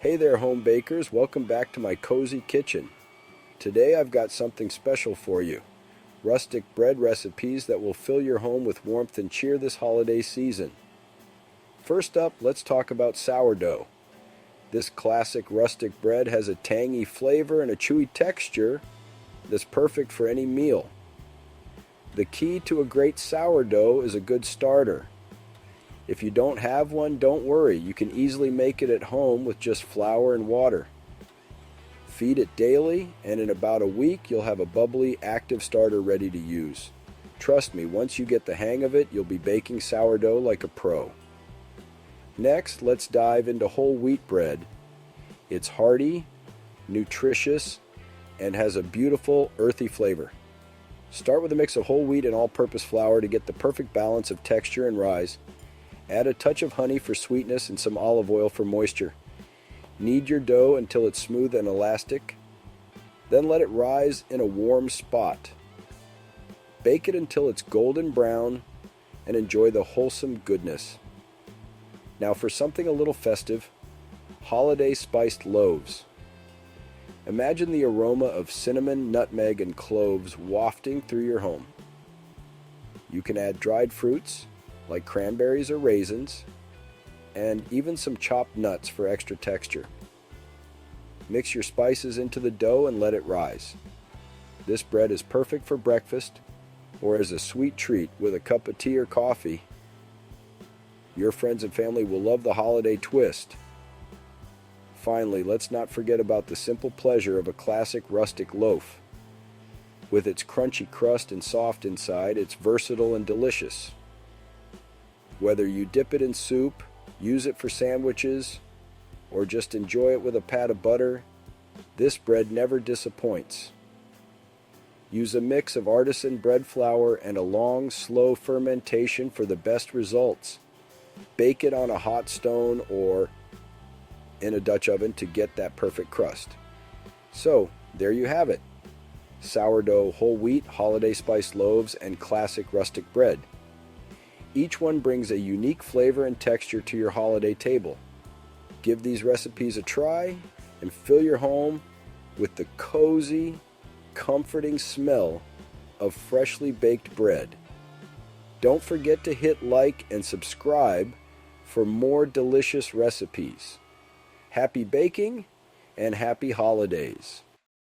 Hey there, home bakers. Welcome back to my cozy kitchen. Today I've got something special for you. Rustic bread recipes that will fill your home with warmth and cheer this holiday season. First up, let's talk about sourdough. This classic rustic bread has a tangy flavor and a chewy texture that's perfect for any meal. The key to a great sourdough is a good starter. If you don't have one, don't worry. You can easily make it at home with just flour and water. Feed it daily, and in about a week, you'll have a bubbly, active starter ready to use. Trust me, once you get the hang of it, you'll be baking sourdough like a pro. Next, let's dive into whole wheat bread. It's hearty, nutritious, and has a beautiful, earthy flavor. Start with a mix of whole wheat and all-purpose flour to get the perfect balance of texture and rise. Add a touch of honey for sweetness and some olive oil for moisture. Knead your dough until it's smooth and elastic. Then let it rise in a warm spot. Bake it until it's golden brown and enjoy the wholesome goodness. Now for something a little festive, holiday spiced loaves. Imagine the aroma of cinnamon, nutmeg, and cloves wafting through your home. You can add dried fruits, like cranberries or raisins, and even some chopped nuts for extra texture. Mix your spices into the dough and let it rise. This bread is perfect for breakfast or as a sweet treat with a cup of tea or coffee. Your friends and family will love the holiday twist. Finally, let's not forget about the simple pleasure of a classic rustic loaf. With its crunchy crust and soft inside, it's versatile and delicious. Whether you dip it in soup, use it for sandwiches, or just enjoy it with a pat of butter, this bread never disappoints. Use a mix of artisan bread flour and a long, slow fermentation for the best results. Bake it on a hot stone or in a Dutch oven to get that perfect crust. So, there you have it. Sourdough, whole wheat, holiday spiced loaves, and classic rustic bread. Each one brings a unique flavor and texture to your holiday table. Give these recipes a try and fill your home with the cozy, comforting smell of freshly baked bread. Don't forget to hit like and subscribe for more delicious recipes. Happy baking and happy holidays!